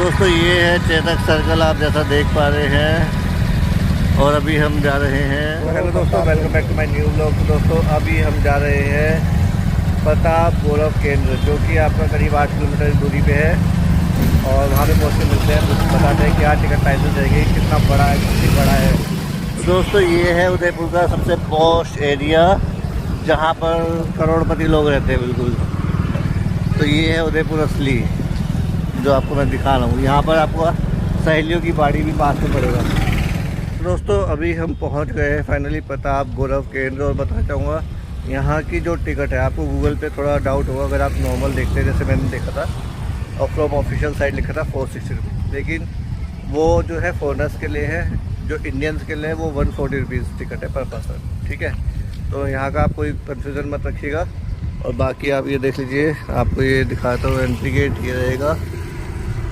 दोस्तों ये है चेतक सर्कल, आप जैसा देख पा रहे हैं। और अभी हम जा रहे हैं। हेलो दोस्तों, welcome back to my new vlog. दोस्तों अभी हम जा रहे हैं प्रताप गौरव केंद्र, जो कि आपका करीब 8 किलोमीटर दूरी पे है। और वहाँ पे पहुँच के मिलते हैं, कुछ बताते हैं क्या टिकट प्राइसेस रहेगी, कितना बड़ा है, कितनी बड़ा है। तो दोस्तों ये है उदयपुर का सबसे पॉश एरिया, जहाँ पर करोड़पति लोग रहते हैं बिल्कुल। तो ये है उदयपुर असली, जो आपको मैं दिखा रहा हूँ। यहाँ पर आपको सहेलियों की बाड़ी भी पास में पड़ेगा। तो दोस्तों अभी हम पहुँच गए हैं फाइनली प्रताप गौरव केंद्र। और बताना चाहूँगा यहाँ की जो टिकट है, आपको गूगल पे थोड़ा डाउट होगा अगर आप नॉर्मल देखते हैं, जैसे मैंने देखा था और फ्रॉम ऑफिशियल साइट लिखा था 460 रुपीज़, लेकिन वो जो है फॉरनर्स के लिए है, जो इंडियंस के लिए वो 140 रुपीज़ टिकट है पर पर्सन। ठीक है, तो यहाँ का आप कोई कन्फ्यूज़न मत रखिएगा। और बाकी आप ये देख लीजिए, आपको ये दिखाता हूँ एंट्री गेट ये रहेगा।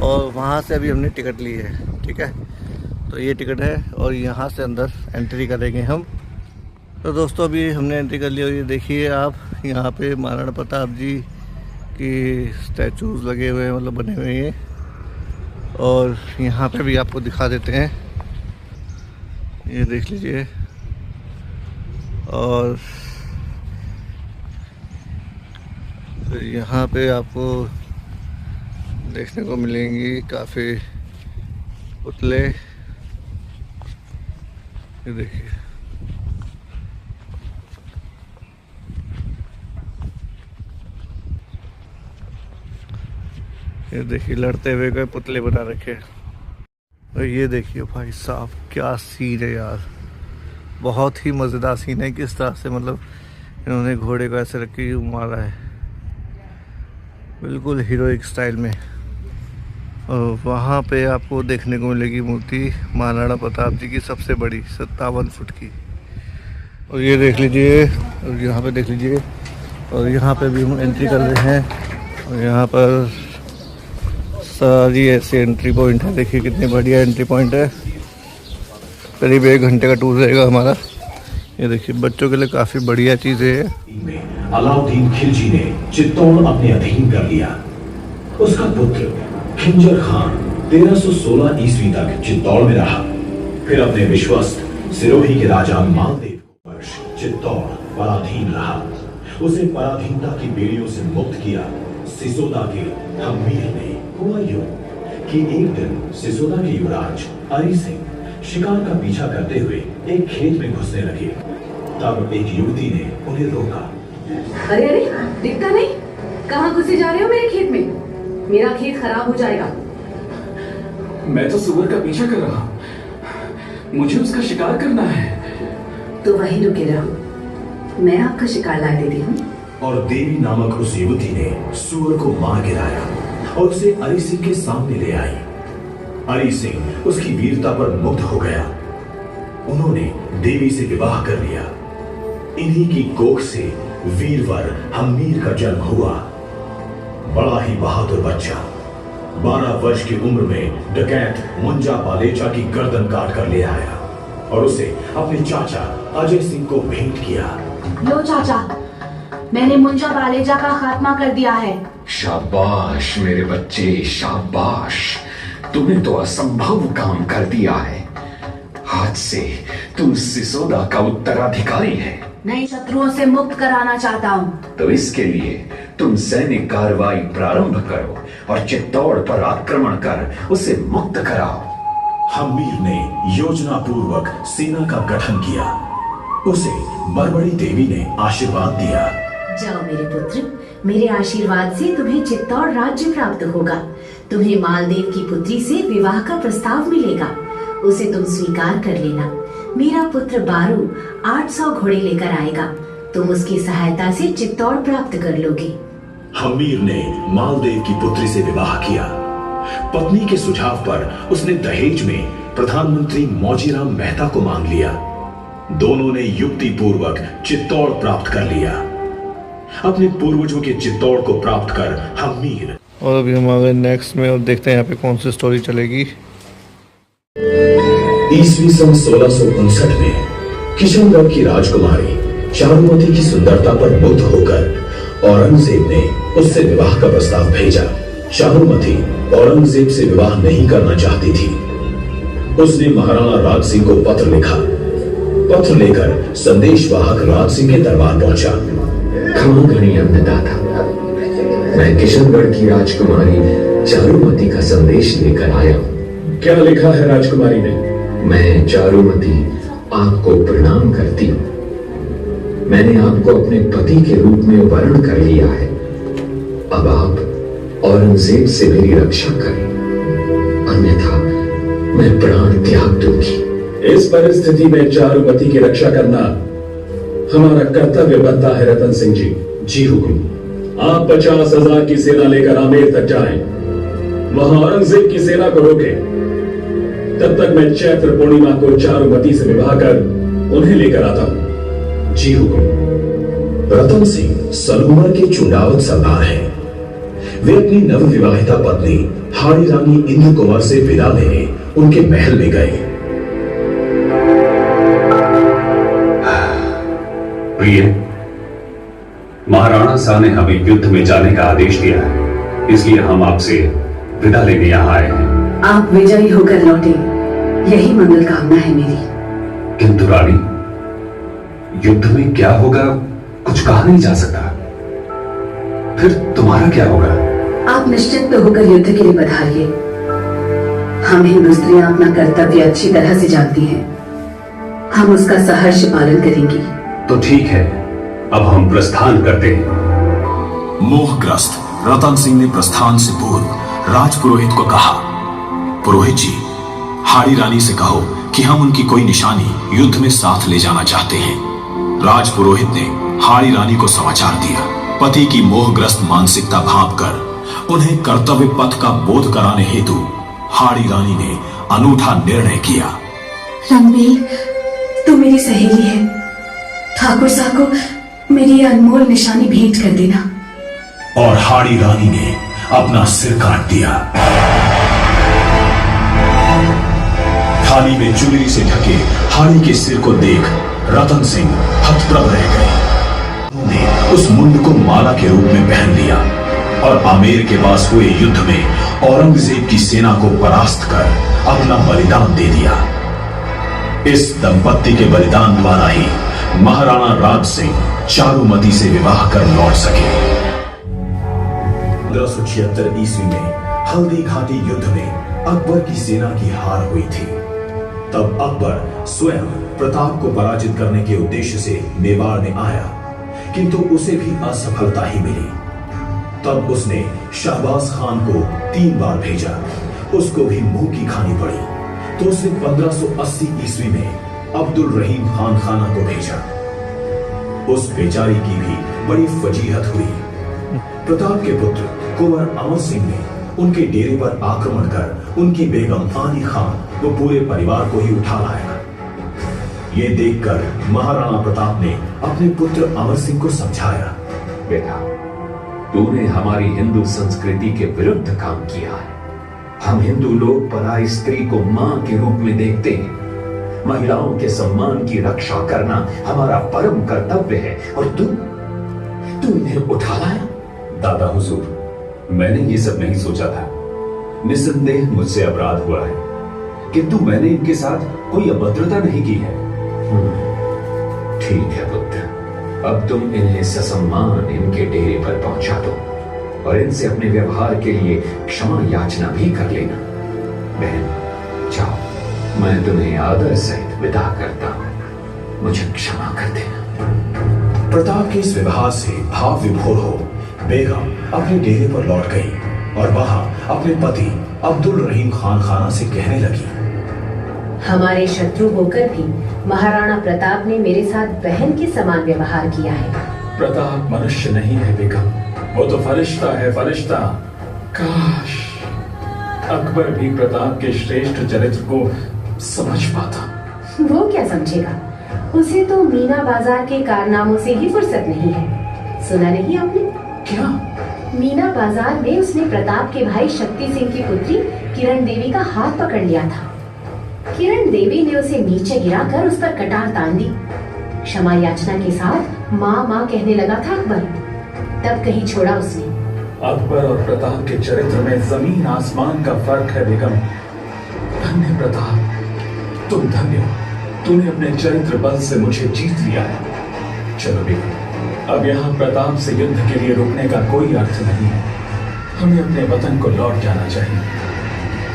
और वहाँ से अभी हमने टिकट ली है। ठीक है, तो ये टिकट है और यहाँ से अंदर एंट्री करेंगे हम। तो दोस्तों अभी हमने एंट्री कर ली। और ये देखिए आप, यहाँ पे महाराणा प्रताप जी की स्टैचूज़ लगे हुए हैं, मतलब बने हुए हैं। और यहाँ पे भी आपको दिखा देते हैं, ये देख लीजिए। और फिर यहाँ पे आपको देखने को मिलेंगी काफ़ी पुतले, ये देखिए। ये देखिए लड़ते हुए कोई पुतले बना रखे। और ये देखिए भाई साहब, क्या सीन है यार, बहुत ही मज़ेदार सीन है। किस तरह से मतलब इन्होंने घोड़े को ऐसे रख के मारा है, बिल्कुल हीरोइक स्टाइल में। और वहाँ पे आपको देखने को मिलेगी मूर्ति महाराणा प्रताप जी की, सबसे बड़ी 57 फुट की। और ये देख लीजिए, और यहाँ पे देख लीजिए। और यहाँ पे भी हम एंट्री कर रहे हैं। और यहाँ पर सारी ऐसे एंट्री पॉइंट है, देखिए कितनी बढ़िया एंट्री पॉइंट है। करीब 1 घंटे का टूर रहेगा हमारा। ये देखिए बच्चों के लिए काफ़ी बढ़िया चीज़ें है। अलाउद्दीन खिलजी ने चित्तौड़ अपने अधीन कर लिया। उसका पुत्र खिंजर खान 1316 ईस्वी तक चित्तौड़ में रहा। फिर अपने विश्वस्त सिरोही के राजा मालदेव को वर्ष चित्तौड़ पराधीन रहा। उसे पराधीनता की बेड़ियों से मुक्त किया सिसोदा के हम्मीर ने। हुआ यूं कि एक दिन सिसोदा के युवराज हरि सिंह शिकार का पीछा करते हुए एक खेत में घुसने लगे। तब एक युवती ने उन्हें रोका। अरे अरे, दिखता नहीं, कहाँ घुसे जा रहे हो मेरे खेत में? मेरा खेत खराब हो जाएगा। मैं तो सुअर का पीछा कर रहा हूँ, मुझे उसका शिकार करना है। तो वहीं रुके रहो, मैं आपका शिकार ला देती हूँ। और देवी नामक उस युवती ने सुअर को मार गिराया और उसे हरि सिंह के सामने ले आई। हरि सिंह उसकी वीरता पर मुग्ध हो गया। उन्होंने देवी से विवाह कर लिया। इन्हीं की कोख से वीरवर हम्मीर का जन्म हुआ। बड़ा ही बहादुर बच्चा 12 वर्ष की उम्र में डकैत मुंजा बालेचा की गर्दन काट कर ले आया और उसे अपने चाचा अजय सिंह को भेंट किया। लो चाचा, मैंने मुंजा बालेजा का खात्मा कर दिया है। शाबाश मेरे बच्चे, शाबाश, तूने तो असंभव काम कर दिया है। आज से तू सिसोदा का उत्तराधिकारी है। नए शत्रुओं से मुक्त कराना चाहता हूँ। तो इसके लिए तुम सैनिक कार्रवाई प्रारंभ करो और चित्तौड़ पर आक्रमण कर उसे मुक्त कराओ। हम्मीर ने योजना पूर्वक सेना का गठन किया। उसे बड़बड़ी देवी ने आशीर्वाद दिया। जाओ मेरे पुत्र, मेरे आशीर्वाद से तुम्हें चित्तौड़ राज्य प्राप्त होगा। तुम्हें मालदेव की पुत्री से विवाह का प्रस्ताव मिलेगा, उसे तुम स्वीकार कर लेना। मेरा पुत्र बारू 800 घोड़े लेकर आएगा, तुम उसकी सहायता से चित्तौड़ प्राप्त कर लोगे। हम्मीर ने मालदेव की पुत्री से विवाह किया। पत्नी के सुझाव पर उसने दहेज में प्रधानमंत्री मौजीराम मेहता को मांग लिया। दोनों ने युक्ति पूर्वक चित्तौड़ प्राप्त कर लिया। अपने पूर्वजों के चित्तौड़ को प्राप्त कर हम्मीर। और अभी हम आ गए नेक्स्ट में और देखते हैं यहाँ पे कौन सी स्टोरी चलेगी। ईस्वी सन 1659 में किशनगढ़ की राजकुमारी चारुमती की सुंदरता पर मुग्ध होकर औरंगजेब ने उससे विवाह का प्रस्ताव भेजा। चारुमती औरंगजेब से विवाह नहीं करना चाहती थी। उसने महाराणा राज सिंह को पत्र लिखा। पत्र लेकर संदेशवाहक राज सिंह के दरबार पहुंचा। क्षमा करें अन्नदाता, मैं किशनगढ़ की राजकुमारी चारुमती का संदेश लेकर आया हूँ। क्या लिखा है राजकुमारी ने? मैं चारुमती आपको प्रणाम करती हूँ। मैंने आपको अपने पति के रूप में वर्ण कर लिया है। अब आप औरंगजेब से मेरी रक्षा करें, अन्यथा मैं प्राण त्याग दूंगी। इस परिस्थिति में चारुमती की रक्षा करना हमारा कर्तव्य बनता है रतन सिंह जी। जी हुकुम। आप 50,000 की सेना लेकर आमेर तक जाएं, वहां औरंगजेब की सेना को रोकें। तब तक मैं चैत्र पूर्णिमा को चारुमती से विवाह कर उन्हें लेकर आता हूं। जी हुकुम। रतन सिंह सलूमर के चुंडावत सरदार हैं। वे अपनी नवविवाहिता पत्नी हाड़ी रानी इंद्र कुंवर से विदा लेने उनके महल में गए। प्रिय, महाराणा शाह ने हमें युद्ध में जाने का आदेश दिया है, इसलिए हम आपसे विदा लेने यहाँ आए हैं। आप विजयी होकर लौटे, यही मंगल कामना है मेरी। किंतु रानी, युद्ध में क्या होगा कुछ कहा नहीं जा सकता। फिर तुम्हारा क्या होगा? आप निश्चिंत होकर युद्ध के लिए पधारिए। हम हिंदू स्त्रियां अपना कर्तव्य अच्छी तरह से जानती हैं। हम उसका सहर्ष पालन करेंगी। तो ठीक है, अब हम प्रस्थान करते हैं। मोहग्रस्त रतन सिंह ने प्रस्थान से पूर्व राजपुरोहित को कहा, पुरोहित जी, हाड़ी रानी से कहो कि हम उनकी कोई निशानी युद्ध में साथ ले जाना चाहते हैं। राजपुरोहित ने हाड़ी रानी को समाचार दिया। पति की मोहग्रस्त मानसिकता भांपकर उन्हें कर्तव्य पथ का बोध कराने हेतु हाड़ी रानी ने अनूठा निर्णय किया। रणबीर, तू मेरी सहेली है। ठाकुर साहब को मेरी ये अनमोल निशानी भेंट कर देना। और हाड़ी रानी ने अपना सिर काट दिया। थाली में चुनरी से ढके हाड़ी के सिर को देख रतन सिंह हतप्रभ रह गए। उन्होंने उस मुंड को माला के रूप में पहन लिया और आमेर के पास हुए युद्ध में औरंगजेब की सेना को परास्त कर अपना बलिदान दे दिया। इस दंपत्ति के बलिदान द्वारा ही महाराणा राज सिंह चारुमती से विवाह कर लौट सके। 1576 ईस्वी में हल्दी घाटी युद्ध में अकबर की सेना की हार हुई थी। तब अकबर स्वयं प्रताप को पराजित करने के उद्देश्य से मेवाड़ में आया, किंतु उसे भी असफलता ही मिली। तब उसने शहबाज खान को 3 बार भेजा, उसको भी मुंह की खानी पड़ी। तो उसने 1580 ईस्वी में अब्दुल रहीम खान खाना को भेजा। उस बेचारी की भी बड़ी फजीहत हुई। प्रताप के पुत्र कुंवर अमर सिंह ने उनके डेरे पर आक्रमण कर उनकी बेगम आनी खान व पूरे परिवार को ही उठा लाया। ये देखकर महाराणा प्रताप ने अपने पुत्र अमर सिंह को समझाया, बेटा, तूने हमारी हिंदू संस्कृति के विरुद्ध काम किया है। हम हिंदू लोग पराई स्त्री को मां के रूप में देखते हैं। महिलाओं के सम्मान की रक्षा करना हमारा परम कर्तव्य है, और तू इन्हें उठा लाया। दादा हुजूर, मैंने ये सब नहीं सोचा था। निस्संदेह मुझसे अपराध हुआ है, किंतु मैंने इनके साथ कोई अभद्रता नहीं की है। ठीक है पुत्र, अब तुम इन्हें ससम्मान इनके डेरे पर पहुंचा दो और इनसे अपने व्यवहार के लिए क्षमा याचना भी कर लेना। बहन, जाओ, मैं तुम्हें आदर सहित विदा करता हूं। मुझे क्षमा कर देना। प्रताप के इस व्यवहार से भाव विभोर हो बेगम अपने डेरे पर लौट गई और वहां अपने पति अब्दुल रहीम खान खाना से कहने लगी, हमारे शत्रु होकर भी महाराणा प्रताप ने मेरे साथ बहन के समान व्यवहार किया है। प्रताप मनुष्य नहीं है बेगम, वो तो फरिश्ता है, फरिश्ता। काश अकबर भी प्रताप के श्रेष्ठ चरित्र को समझ पाता। वो क्या समझेगा, उसे तो मीना बाजार के कारनामों से ही फुर्सत नहीं है। सुना नहीं आपने? क्या? मीना बाजार में उसने प्रताप के भाई शक्ति सिंह की पुत्री किरण देवी का हाथ पकड़ लिया था। किरण देवी ने उसे नीचे गिराकर उस पर कटार तान दी। क्षमा याचना के साथ माँ माँ कहने लगा था अकबर। तब कहीं छोड़ा उसने। अकबर और प्रताप के चरित्र में जमीन आसमान का फर्क है बेगम। धन्य प्रताप, तुम धन्य हो। तूने अपने चरित्र बल से मुझे जीत लिया है। चलो बेगम, अब यहाँ प्रताप से युद्ध के लिए रुकने का कोई अर्थ नहीं है। हमें अपने वतन को लौट जाना चाहिए।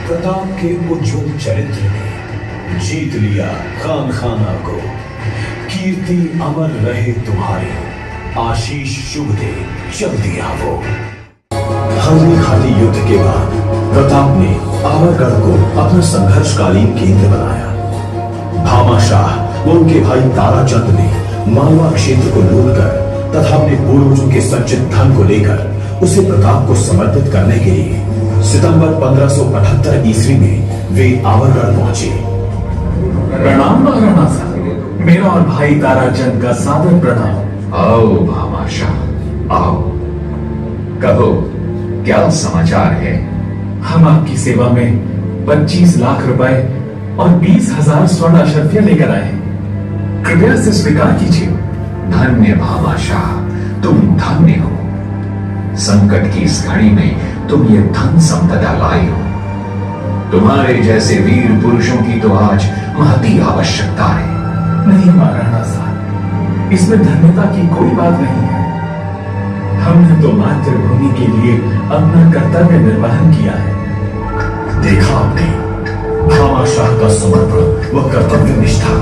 प्रताप के उज्ज्वल चरित्र ने जीत लिया खान खाना को। कीर्ति अमर रहे तुम्हारी, आशीष शुभ दे जब दिया वो। हल्दी घाटी युद्ध के बाद प्रताप ने आवरगढ़ को अपना संघर्षकालीन केंद्र बनाया। भामाशाह व उनके भाई ताराचंद ने मालवा क्षेत्र को लूटकर तथा अपने पूर्वजों के संचित धन को लेकर उसे प्रताप को समर्पित करने के लिए सितंबर 1578 ईस्वी में वे आवरगढ़ पहुंचे। प्रणाम महाराणा साहब, मेरा और भाई ताराचंद का सादर प्रणाम। आओ भामाशाह, आओ। कहो, क्या समाचार है? हम आपकी सेवा में 25 लाख रुपए और 20,000 स्वर्ण अशर्फियां लेकर आए हैं। कृपया से स्वीकार कीजिए। धन्य भामाशाह, तुम धन्य हो। संकट की इस घड़ी में तुम ये धन संपदा लाए हो। तुम्हारे जैसे वीर पुरुषों की तो आज महती आवश्यकता है। नहीं महाराणा साहब, इसमें धन्यता की कोई बात नहीं है। हमने तो मातृभूमि के लिए अपना कर्तव्य निर्वहन किया है। देखा आपने भामाशाह का समर्पण व कर्तव्य निष्ठा।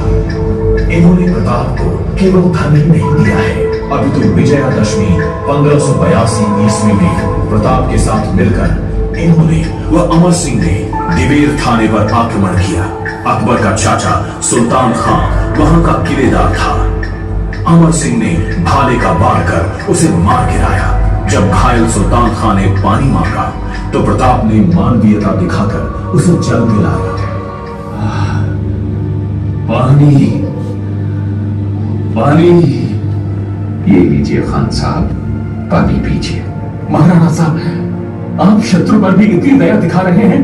इन्होंने प्रताप को केवल धन ही नहीं दिया है, अभी तो विजयादशमी 1582 ईस्वी में प्रताप के साथ मिलकर इन्होंने व अमर सिंह ने दिवेर थाने पर आक्रमण किया। अकबर का चाचा सुल्तान खान वहां का किलेदार था। अमर सिंह ने भाले का वार कर उसे मार गिराया। जब घायल सुल्तान खान ने पानी मांगा तो प्रताप ने मानवीयता दिखाकर उसे जल दिलाया। पानी पानी। ये लीजिए खान साहब, पानी पीजिए। महाराणा साहब, आप शत्रु पर भी इतनी दया दिखा रहे हैं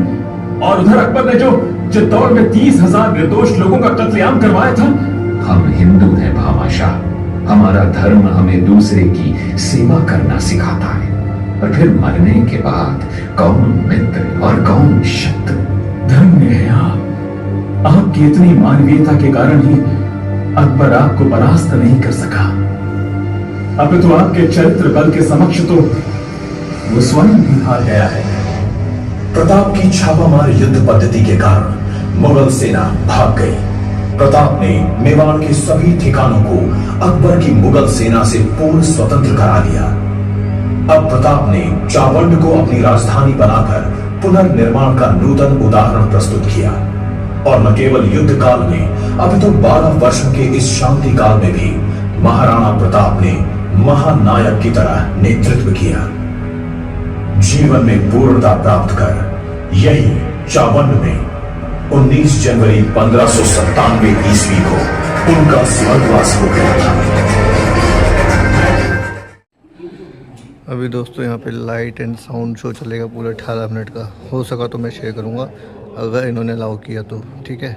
और उधर अकबर ने जो चित्तौड़ में 30,000 निर्दोष लोगों का कत्लेआम करवाया था। हम हिंदू हैं भामाशाह, हमारा धर्म हमें दूसरे की सेवा करना सिखाता है। और फिर मरने के बाद कौन मित्र और कौन शत्रु। धन्य है आपकी इतनी मानवीयता के कारण ही अकबर आपको परास्त नहीं कर सका। अब तो आपके चरित्र बल के समक्ष तो वो स्वयं भी हार गया है। प्रताप की छापामार युद्ध पद्धति के कारण मुगल सेना भाग गई। प्रताप ने मेवाड़ के सभी ठिकानों को अकबर की मुगल सेना से पूर्ण स्वतंत्र करा लिया। अब प्रताप ने चावंड को अपनी राजधानी बनाकर पुनर्निर्माण का नूतन उदाहरण प्रस्तुत किया। और न केवल युद्ध काल में, अभी तो 12 वर्षों के इस शांति काल में भी महाराणा प्रताप ने महानायक की तरह नेतृत्व किया। जीवन में पूर्णता प्राप्त कर यही चावंड में 19 जनवरी 1597 ईस्वी को उनका स्वर्गवास हो गया था। अभी दोस्तों यहाँ पे लाइट एंड साउंड शो चलेगा पूरा 18 मिनट का। हो सका तो मैं शेयर करूँगा अगर इन्होंने अलाउ किया तो, ठीक है।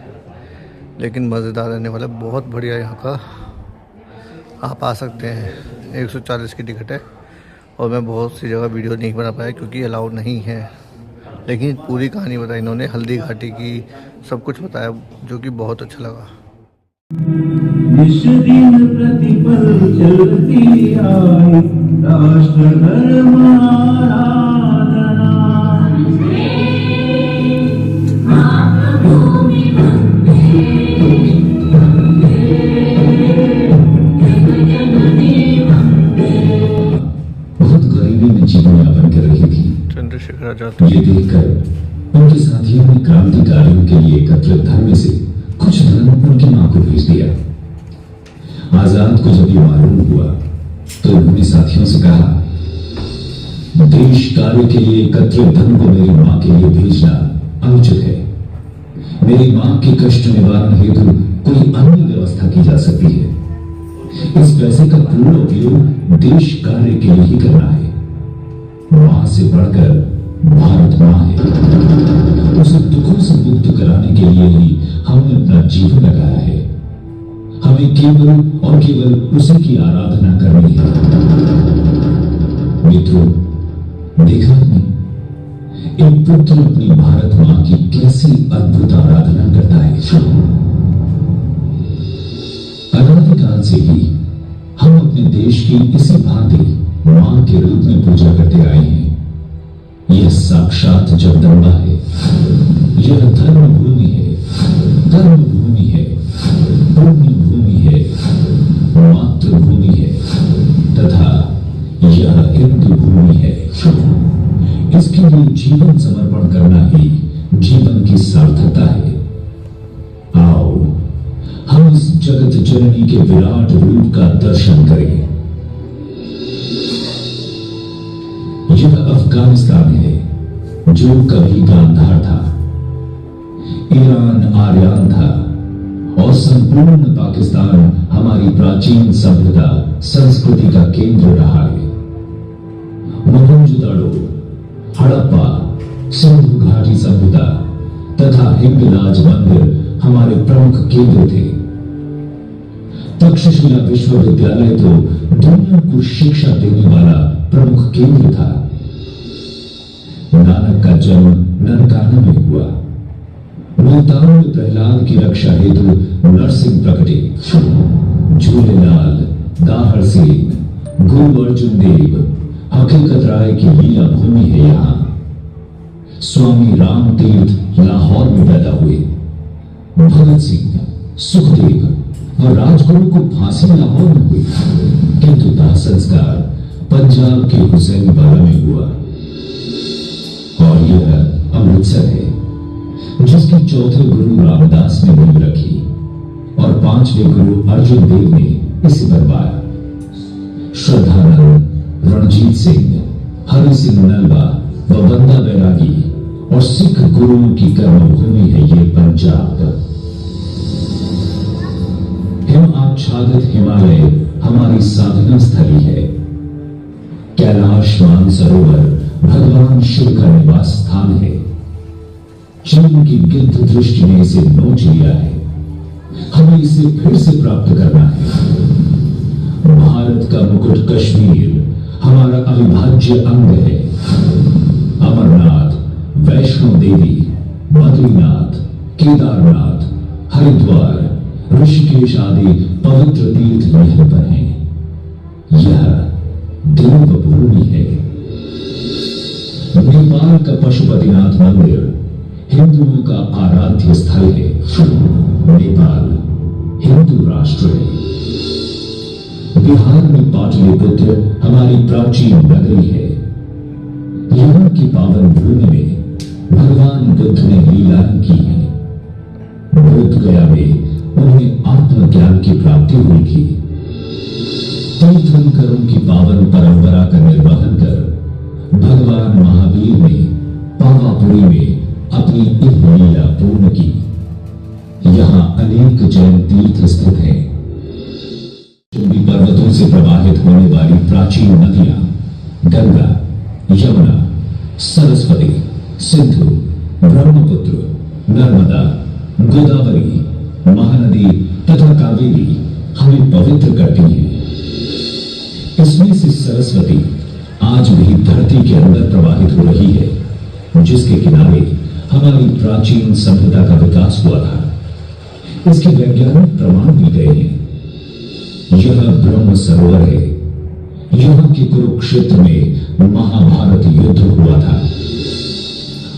लेकिन मज़ेदार रहने वाला, बहुत बढ़िया यहाँ का। आप आ सकते हैं, 140 की टिकट है। और मैं बहुत सी जगह वीडियो नहीं बना पाया क्योंकि अलाउ नहीं है, लेकिन पूरी कहानी बताई इन्होंने, हल्दी घाटी की सब कुछ बताया, जो कि बहुत अच्छा लगा। दिन प्रतिपल चलती आई राष्ट्र धर्म आराधना। बहुत गरीबी में जीवन यापन कर रही थी। चंद्रशेखर आजाद ये देखकर उनके साथियों ने क्रांतिकारियों के लिए एकत्रित धन में से कुछ धन उनकी मां को भेज दिया। आजाद को जब ये मालूम हुआ तो उन्होंने साथियों से कहा, देश कार्य के लिए एकत्रित धन को मेरी मां के लिए भेजना अनुचित है। मेरी मां के कष्ट निवारण हेतु कोई अन्य व्यवस्था की जा सकती है। इस पैसे का पूर्ण उपयोग देश कार्य के लिए ही करना है। मां से बढ़कर भारत मां है, उसे दुखों से मुक्त कराने के लिए ही हमने अपना जीवन लगाया है। हमें केवल और केवल उसी की आराधना करनी है। मित्रों, देखा आपने एक पुत्र अपनी भारत मां की कैसी अद्भुत आराधना करता है। अनादिकाल से ही हम अपने देश की इसी भांति मां के रूप में पूजा करते आए हैं। यह साक्षात जगदम्बा है, यह धर्म भूमि है, कर्म भूमि है, पुण्य भूमि है, मातृभूमि है तथा यह हिंदू भूमि है। इसके लिए जीवन समर्पण करना ही जीवन की सार्थकता है। आओ हम इस जगत जननी के विराट रूप का दर्शन करें। यह अफगानिस्तान है जो कभी गांधार था, ईरान आर्यान था और संपूर्ण पाकिस्तान हमारी प्राचीन सभ्यता संस्कृति का केंद्र रहा है। मोहनजोदड़ो, हड़प्पा, सिंधु घाटी सभ्यता तथा हिंगलाज मंदिर हमारे प्रमुख केंद्र थे। तक्षशिला विश्वविद्यालय तो दुनिया को शिक्षा देने वाला प्रमुख केंद्र था। नानक का जन्म ननकाना में हुआ। मुल्तान में प्रहलाद की रक्षा हेतु नरसिंह प्रकटे। झूलेलाल, दाहर सेन, गुरु अर्जुन देव, हकीकत राय की लीला भूमि है यहाँ। स्वामी राम तीर्थ लाहौर में पैदा हुए। भगत सिंह, सुखदेव और राजगुरु को फांसी लाहौर में हुई, किंतु दाह संस्कार पंजाब के हुसैनवाला में हुआ। और यह अमृतसर है जिसके चौथे गुरु रामदास ने नींव रखी और पांचवें गुरु अर्जुन देव ने इसे बनवाया। श्रद्धानंद, रणजीत सिंह, हरि सिंह नलवा व बंदा बैरागी और सिख गुरुओं की कर्मभूमि है ये पंजाब। हिम आच्छादित हिमालय हमारी साधना स्थली है। कैलाश मानसरोवर भगवान शिव का निवास स्थान है। चीन की गिद्ध दृष्टि ने इसे नोच लिया है, हमें इसे फिर से प्राप्त करना है। भारत का मुकुट कश्मीर हमारा अविभाज्य अंग है। अमरनाथ, वैष्णो देवी, बद्रीनाथ, केदारनाथ, हरिद्वार, ऋषिकेश आदि पवित्र तीर्थ यहीं पर हैं। यह देवभूमि है। नेपाल का पशुपतिनाथ मंदिर हिंदुओं का आराध्य स्थल है। नेपाल हिंदू राष्ट्र है। बिहार में पाटलिपुत्र हमारी प्राचीन नगरी है। यहाँ की पावन भूमि में भगवान बुद्ध ने लीलाएं की हैं। बोध गया में उन्हें आत्मज्ञान की प्राप्ति हुई थी। तीर्थंकरों की पावन परंपरा का निर्वहन कर भगवान महावीर ने पावापुरी में अपनी एक लीला पूर्ण की। यहाँ अनेक जैन तीर्थ स्थित हैं। चुंबी पर्वतों से प्रवाहित होने वाली प्राचीन नदियां गंगा, यमुना, सरस्वती, सिंधु, ब्रह्मपुत्र, नर्मदा, गोदावरी, महानदी तथा कावेरी हमें पवित्र करती हैं। इसमें से सरस्वती आज भी धरती के अंदर प्रवाहित हो रही है, जिसके किनारे हमारी प्राचीन सभ्यता का विकास हुआ था। इसके वैज्ञानिक प्रमाण भी गए हैं। यह ब्रह्म सरोवर है। यहाँ के कुरुक्षेत्र में महाभारत युद्ध हुआ था।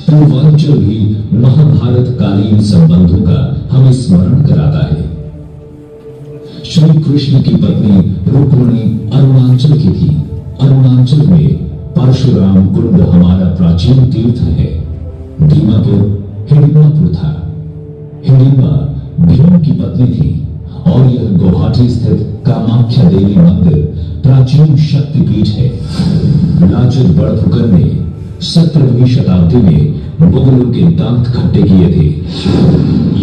पूर्वांचल भी महाभारत कालीन संबंधों का हमें स्मरण कराता है। श्री कृष्ण की पत्नी रुक्मिणी अरुणाचल की थी। अरुणाचल में परशुराम कुंड हमारा प्राचीन तीर्थ है। दीमापुर हिडिंबापुर था। हिडिंबा भीम की पत्नी थी और यह गुवाहाटी स्थित कामाख्या देवी मंदिर प्राचीन शक्तिपीठ है। लाचित बड़फुकन ने 17वीं शताब्दी में मुगलों के दांत खट्टे किए थे।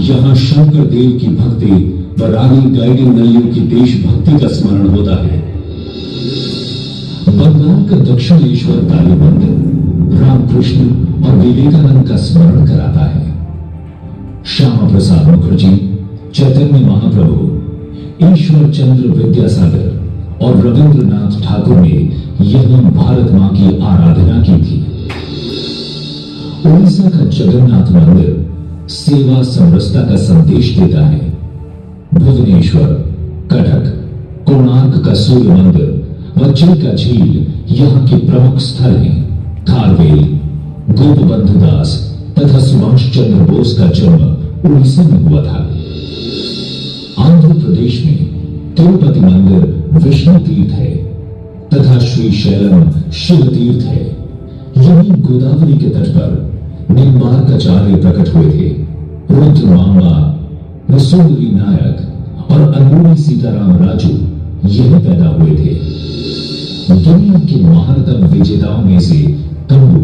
यहाँ शंकर देव की भक्ति व रानी गाइडिंग नैयर की देशभक्ति का स्मरण होता है। बंगाल का दक्षिणेश्वर काली मंदिर रामकृष्ण और विवेकानंद का स्मरण कराता है। श्यामा प्रसाद मुखर्जी, चैतन्य महाप्रभु, ईश्वर चंद्र विद्यासागर और रविंद्रनाथ ठाकुर ने यही भारत भारत मां की आराधना की थी। उड़ीसा का जगन्नाथ मंदिर सेवा समरसता का संदेश देता है। भुवनेश्वर, कटक, कोणार्क का सूर्य मंदिर व चिल्का झील यहाँ के प्रमुख स्थल हैं। खारवेल, गोपबंधु दास तथा सुभाष चंद्र बोस का जन्म उड़ीसा में हुआ था। आंध्र प्रदेश में तिरुपति मंदिर विष्णु तीर्थ है तथा श्रीशैलम शिव तीर्थ है। यही गोदावरी के तट पर निम्बार्काचार्य प्रकट हुए थे। रुद्र मांबा, रसूलरी नायक और अल्लूरी सीताराम राजू यही पैदा हुए थे। दुनिया के महानतम विजेताओं में से कंबू,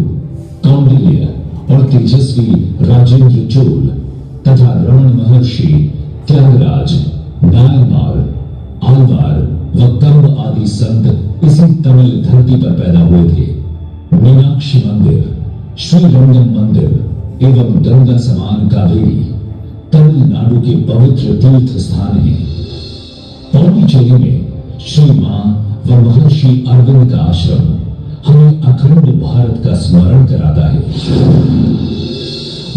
कौंडिल्य और तेजस्वी राजेंद्र चोल तथा रमण महर्षि, त्यागराज, नायमार, आलवार व कंब आदि संत इसी तमिल धरती पर पैदा हुए थे। मीनाक्षी मंदिर, श्रीरंगम मंदिर एवं गंगा समान कावेरी तमिलनाडु के पवित्र तीर्थ स्थान हैं। पौंडीचेरी में श्री मां व महर्षि अरविंद का आश्रम हमें अखंड भारत का स्मरण कराता है।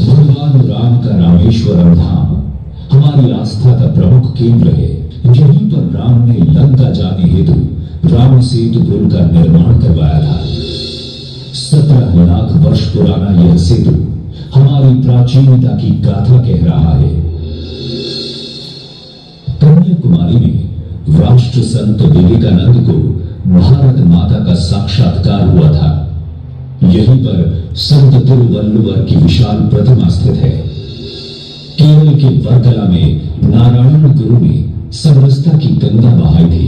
भगवान राम का रामेश्वरम धाम हमारी आस्था का प्रमुख केंद्र है। यहीं पर राम ने लंका जाने हेतु राम सेतु पुल का निर्माण करवाया था। 17 लाख वर्ष पुराना यह सेतु हमारी प्राचीनता की गाथा कह रहा है। कन्याकुमारी में राष्ट्र संत विवेकानंद को भारत माता का साक्षात्कार हुआ था। यहीं पर संत तिरुवल्लुवर की विशाल प्रतिमा स्थित है। केरल के वर्कला में नारायण गुरु ने समरसता की गंगा बहाई थी।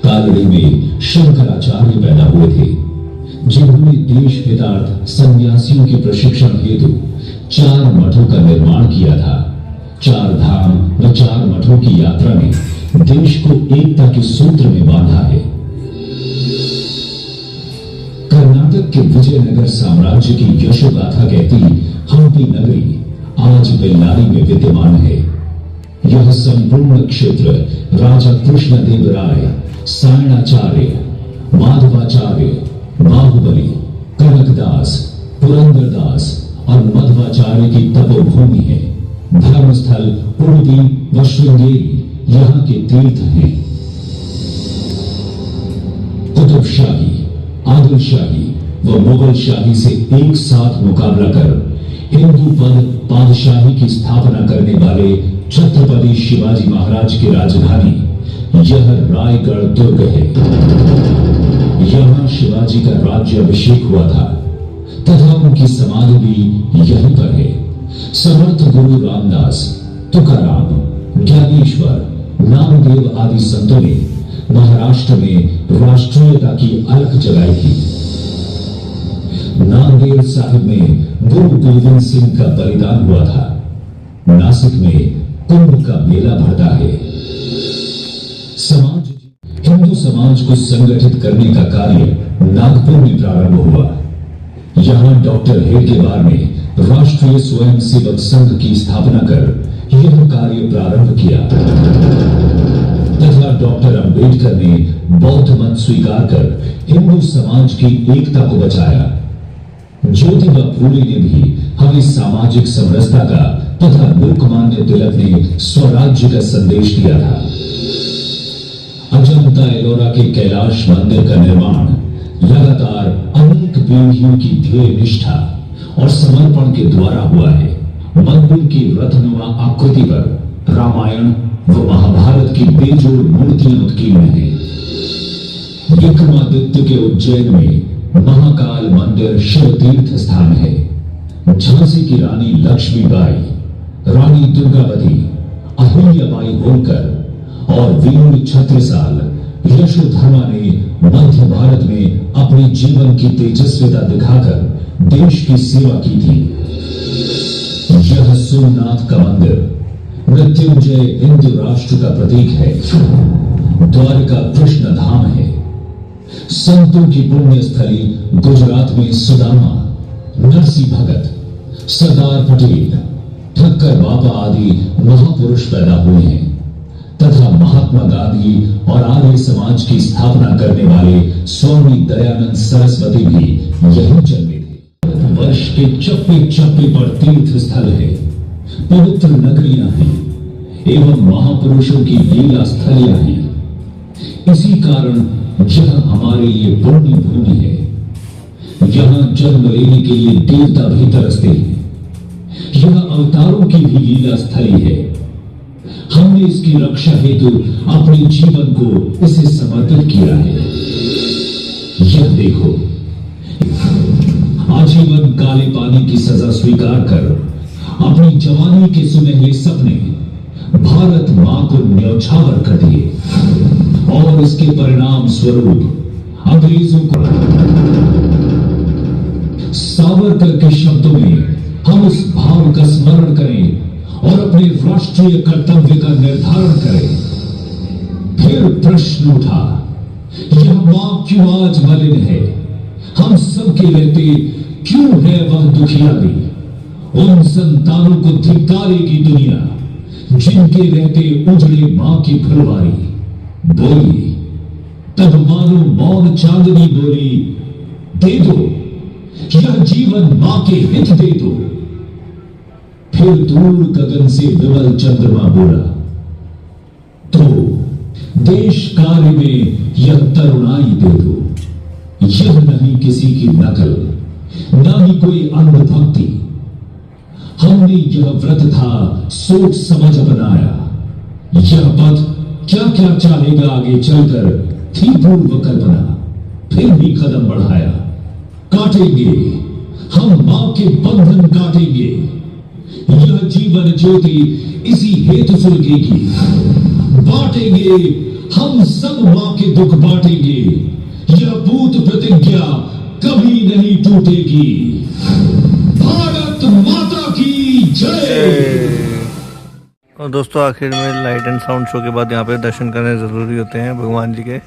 कालड़ी में शंकराचार्य पैदा हुए थे, जिन्होंने देश हितार्थ सन्यासियों के प्रशिक्षण हेतु 4 मठों का निर्माण किया था। 4 धाम व 4 मठों की यात्रा ने देश को एकता के सूत्र में बांधा है। कर्नाटक के विजयनगर साम्राज्य की यशोगाथा कहती हम्पी नगरी आज बेल्लारी में विद्यमान है। यह संपूर्ण क्षेत्र राजा कृष्णदेवराय, सायणाचार्य, माधवाचार्य, बाहुबली, कनकदास, पुरंदरदास और मध्वाचार्य की तपोभूमि है। धर्मस्थल उडुपी व श्रृंगेरी यहाँ के तीर्थ हैं। कुतुबशाही, आदिलशाही व मुगल शाही से एक साथ मुकाबला कर हिंदू पादशाही की स्थापना करने वाले छत्रपति शिवाजी महाराज की राजधानी यह रायगढ़ दुर्ग है। यहाँ शिवाजी का राज्य अभिषेक हुआ था तथा उनकी समाधि भी यहीं पर है। समर्थ गुरु रामदास, तुकाराम, ज्ञानेश्वर, नामदेव आदि संतों ने महाराष्ट्र में राष्ट्रीयता की अलख जगाई थी। नांदेड़ साहिब में गुरु गोविंद सिंह का बलिदान हुआ था। नासिक में कुंभ का मेला भरता है। हिंदू समाज को संगठित करने का कार्य नागपुर में प्रारंभ हुआ। यहां डॉक्टर हेडगेवार ने राष्ट्रीय स्वयंसेवक संघ की स्थापना कर यह कार्य प्रारंभ किया तथा डॉक्टर अंबेडकर ने बौद्ध मत स्वीकार कर हिंदू समाज की एकता को बचाया। ज्योतिबा फूले ने भी हमें सामाजिक समरसता का तथा लोकमान्य तिलक ने स्वराज्य का संदेश दिया था। अजंता एलोरा के कैलाश मंदिर का निर्माण लगातार अनेक पीढ़ियों की ध्येय निष्ठा और समर्पण के द्वारा हुआ है। मंदिर की रथनुमा आकृति पर रामायण व महाभारत की बेजोड़ मूर्तियां उत्कीर्ण हैं। विक्रमादित्य के उज्जैन में महाकाल मंदिर शिव तीर्थ स्थान है। झांसी की रानी लक्ष्मीबाई, रानी दुर्गावती, अहिल्याबाई होलकर और वीर छत्रसाल यशोधर्मा ने मध्य भारत में अपने जीवन की तेजस्विता दिखाकर देश की सेवा की थी। यह सोमनाथ का मंदिर मृत्युंजय हिंदू राष्ट्र का प्रतीक है। द्वारका कृष्ण धाम है। संतों की पुण्य स्थली गुजरात में सुदामा, नरसी भगत, सरदार पटेल, ठक्कर बाबा आदि महापुरुष पैदा हुए हैं तथा महात्मा गांधी और आर्य समाज की स्थापना करने वाले स्वामी दयानंद सरस्वती भी यहीं जन्मे थे। वर्ष के चप्पे चप्पे पर तीर्थ स्थल है, पवित्र नगरियां हैं एवं महापुरुषों की लीला स्थलियां हैं। इसी कारण यह हमारे लिए पुण्य भूमि है। यहां जन्म लेने के लिए देवता भी तरसते हैं। यह अवतारों की भी लीला स्थली है। हमने इसकी रक्षा हेतु अपने जीवन को इसे समर्पित किया है। यह देखो, आजीवन काले पानी की सजा स्वीकार कर अपनी जवानी के सुनहरे सपने भारत मां को न्यौछावर कर दिए और इसके परिणाम स्वरूप अंग्रेजों को। सावरकर के शब्दों में हम उस भाव का स्मरण करें और अपने राष्ट्रीय कर्तव्य का निर्धारण करें। फिर प्रश्न उठा, यह मां क्यों आज मलिन है? हम सबके रहते क्यों है वह दुखियारी? उन संतानों को धिक्कारेगी दुनिया जिनके रहते उजड़े मां की फुलवारी। बोली तब मानो मौन चांदनी बोली, दे दो यह जीवन मां के हित दे दो। फिर दूर गगन से विमल चंद्रमा बोला, तो देश कार्य में यह तरुणाई दे दो। यह नहीं किसी की नकल, न ही कोई अंधभक्ति। हमने यह व्रत था सोच समझ अपनाया। यह पथ क्या क्या चाहेगा आगे चलकर थी पूर्व कल्पना, फिर भी कदम बढ़ाया। काटेंगे हम मां के बंधन, काटेंगे यह जीवन ज्योति इसी हेतु सुलगेगी। बांटेंगे हम सब मां के दुख, बांटेंगे यह भूत प्रतिज्ञा कभी नहीं टूटेगी। भारत माता की जय। और दोस्तों आखिर में लाइट एंड साउंड शो के बाद यहाँ पे दर्शन करने ज़रूरी होते हैं भगवान जी के।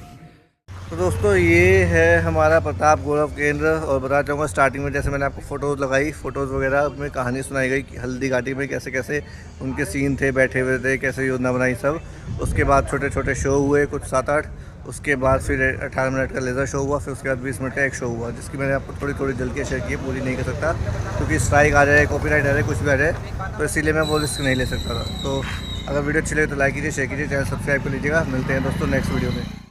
तो दोस्तों ये है हमारा प्रताप गौरव केंद्र। और बताना चाहूँगा स्टार्टिंग में जैसे मैंने आपको फ़ोटोज़ लगाई, फ़ोटोज़ वगैरह में कहानी सुनाई गई कि हल्दी घाटी में कैसे कैसे उनके सीन थे, बैठे हुए थे, कैसे योजना बनाई सब। उसके बाद छोटे छोटे शो हुए कुछ 7-8। उसके बाद फिर 18 मिनट का लेज़र शो हुआ। फिर उसके बाद 20 मिनट का एक शो हुआ, जिसकी मैंने आपको थोड़ी थोड़ी झलकियाँ शेयर की, पूरी नहीं कर सकता क्योंकि स्ट्राइक आ जाए, कॉपीराइट आ जाए, कुछ भी आ जाए, तो इसीलिए मैं वो रिस्क नहीं ले सकता था। तो अगर वीडियो अच्छी लगे तो लाइक कीजिए, शेयर कीजिए, चैनल सब्सक्राइब कर लीजिएगा। मिलते हैं दोस्तों नेक्स्ट वीडियो में।